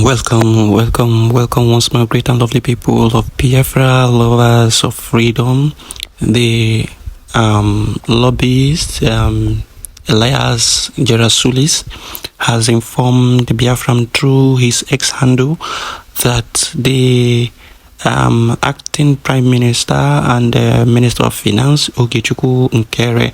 Welcome once more, great and lovely people of Biafra, lovers of freedom. The lobbyist Elias Gerasulis has informed the Biafran through his ex-handle that the acting Prime Minister and Minister of Finance, Ogechukwu Nkere,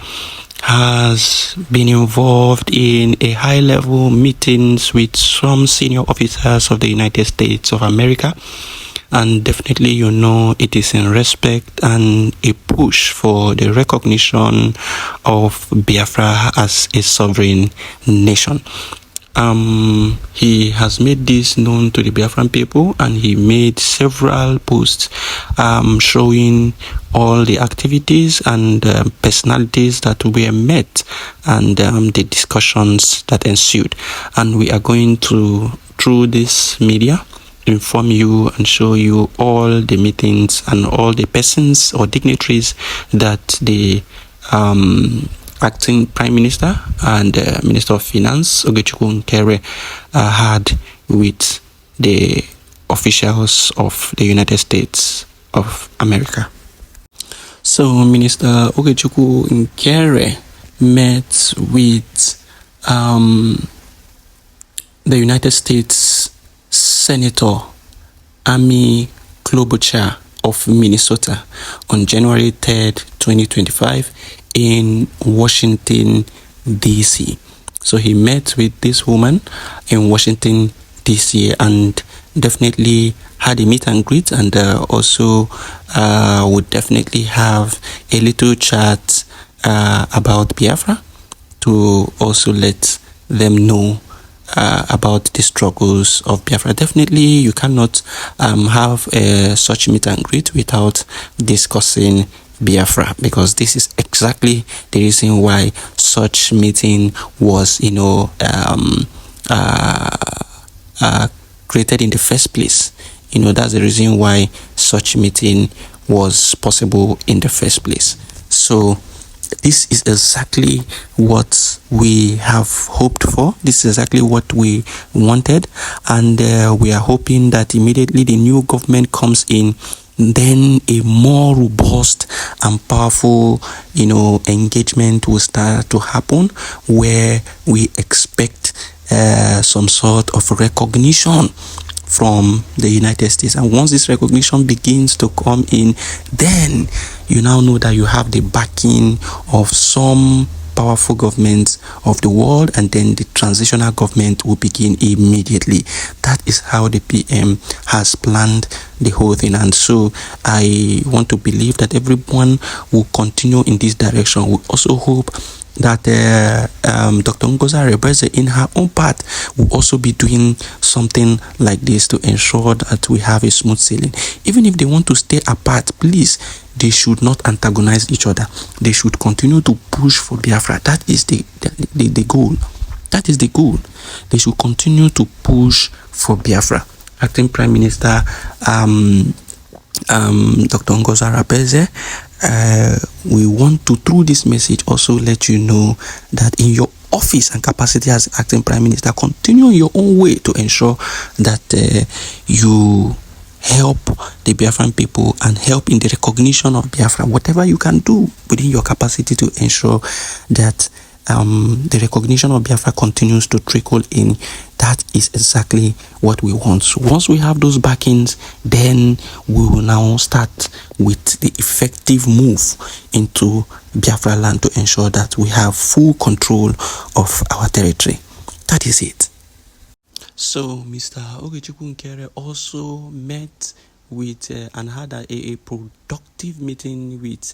has been involved in a high-level meetings with some senior officers of the United States of America, and definitely it is in respect and a push for the recognition of Biafra as a sovereign nation. He has made this known to the Biafran people, and he made several posts showing all the activities and personalities that were met and the discussions that ensued. And we are going to, through this media, inform you and show you all the meetings and all the persons or dignitaries that the acting Prime Minister and Minister of Finance, Ogechukwu Nkere, had with the officials of the United States of America. So Minister Ogechukwu Nkere met with the United States Senator Amy Klobuchar of Minnesota on January 3rd, 2025 in Washington, D.C. So he met with this woman in Washington, D.C. and definitely had a meet and greet, and also would definitely have a little chat about Biafra to also let them know about the struggles of Biafra. Definitely, you cannot have such meet and greet without discussing Biafra, because this is exactly the reason why such meeting was, created in the first place. That's the reason why such meeting was possible in the first place. So this is exactly what we have hoped for. This is exactly what we wanted, and we are hoping that immediately the new government comes in, then a more robust and powerful, engagement will start to happen, where we expect some sort of recognition from the United States. And once this recognition begins to come in, then you now know that you have the backing of some powerful governments of the world, and then the transitional government will begin immediately. That is how the PM has planned the whole thing, and so I want to believe that everyone will continue in this direction. We also hope that Dr. Ngozi Rebeze, in her own part, will also be doing something like this to ensure that we have a smooth sailing. Even if they want to stay apart, please, they should not antagonize each other. They should continue to push for Biafra. That is the goal. That is the goal. They should continue to push for Biafra. Acting Prime Minister Dr. Ngozi Rebeze, we want to, through this message, also let you know that in your office and capacity as acting Prime Minister, continue your own way to ensure that you help the Biafran people and help in the recognition of Biafra. Whatever you can do within your capacity to ensure that the recognition of Biafra continues to trickle in. That is exactly what we want. So once we have those backings, then we will now start with the effective move into Biafra land to ensure that we have full control of our territory. That is it. So Mr. Ogechukwu Nkere also met with and had a productive meeting with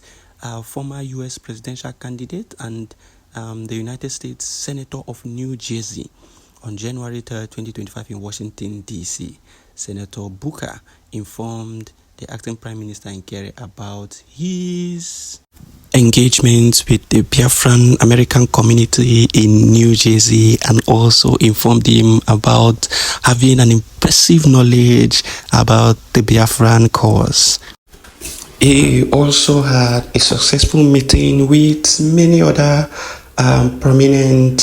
former U.S. presidential candidate and the United States Senator of New Jersey on January 3rd, 2025 in Washington, D.C. Senator Booker informed the acting Prime Minister Nkere about his engagement with the Biafran American community in New Jersey, and also informed him about having an impressive knowledge about the Biafran cause. He also had a successful meeting with many other prominent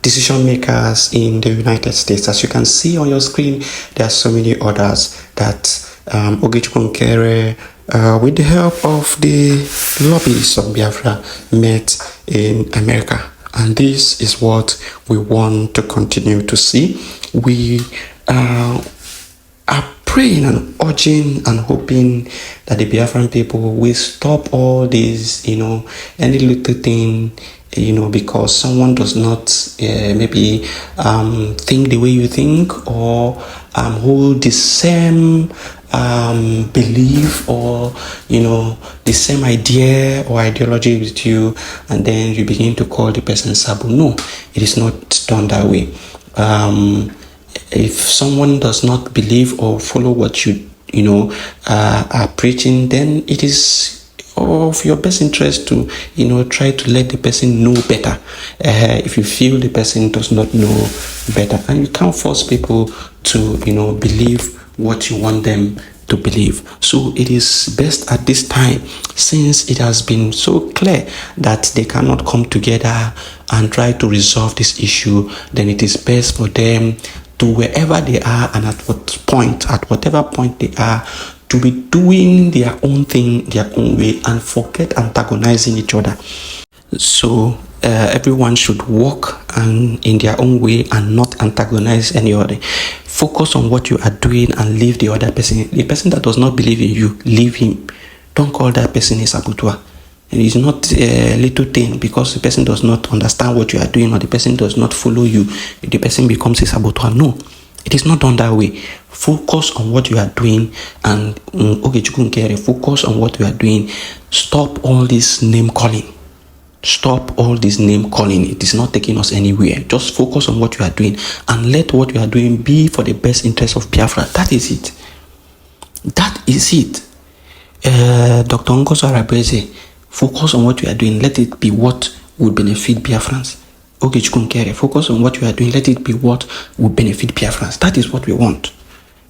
decision makers in the United States. As you can see on your screen, there are so many others that Ogechukwu Nkere, with the help of the lobbyists of Biafra, met in America. And this is what we want to continue to see. We are praying and urging and hoping that the Biafran people will stop all this, any little thing, because someone does not maybe think the way you think, or hold the same belief, or the same idea or ideology with you, and then you begin to call the person Sabu. No, it is not done that way. If someone does not believe or follow what you are preaching, then it is of your best interest to try to let the person know better. If you feel the person does not know better, and you can't force people to believe what you want them to believe. So it is best at this time, since it has been so clear that they cannot come together and try to resolve this issue, then it is best for them to, wherever they are and at whatever point they are, to be doing their own thing, their own way, and forget antagonizing each other. So everyone should walk in their own way and not antagonize any other. Focus on what you are doing and leave the other person. The person that does not believe in you, leave him. Don't call that person a saboteur. It is not a little thing because the person does not understand what you are doing, or the person does not follow you, the person becomes a saboteur. No, it is not done that way. Focus on what you are doing, and Ogechukwu Nkere, focus on what you are doing. Stop all this name calling. Stop all this name calling. It is not taking us anywhere. Just focus on what you are doing, and let what you are doing be for the best interest of Biafra. That is it. That is it. Dr. Ngozo Arabeze, focus on what you are doing. Let it be what will benefit Biafrans. Ogechukwu Nkere, focus on what you are doing. Let it be what will benefit Biafrans. That is what we want.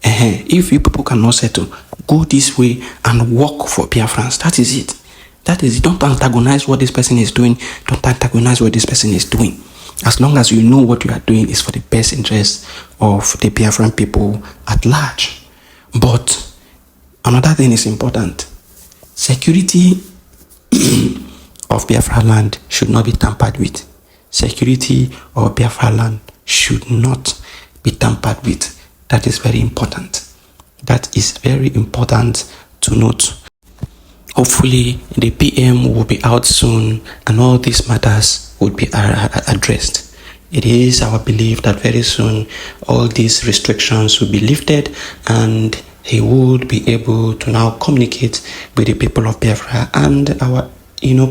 If you people cannot settle, go this way and work for Biafrans. That is it. That is it. Don't antagonize what this person is doing. Don't antagonize what this person is doing. As long as you know what you are doing is for the best interest of the Biafran people at large. But another thing is important. Security of Biafra land should not be tampered with. Security of Biafra land should not be tampered with. That is very important. That is very important to note. Hopefully, the PM will be out soon and all these matters will be addressed. It is our belief that very soon all these restrictions will be lifted and he would be able to now communicate with the people of Biafra, and our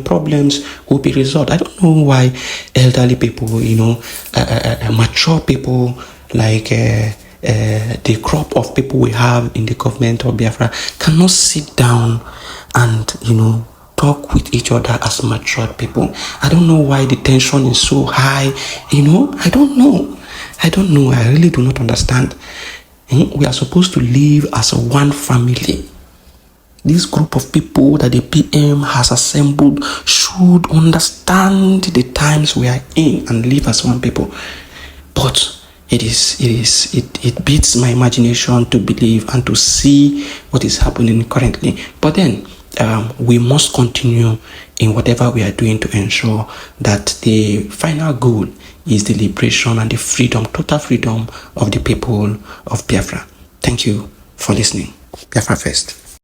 problems will be resolved. I don't know why elderly people, mature people like the crop of people we have in the government of Biafra cannot sit down and talk with each other as matured people. I don't know why the tension is so high. I don't know. I really do not understand. We are supposed to live as one family. This group of people that the PM has assembled should understand the times we are in and live as one people. But it beats my imagination to believe and to see what is happening currently. But then we must continue in whatever we are doing to ensure that the final goal is the liberation and the freedom, total freedom of the people of Biafra. Thank you for listening. Biafra first.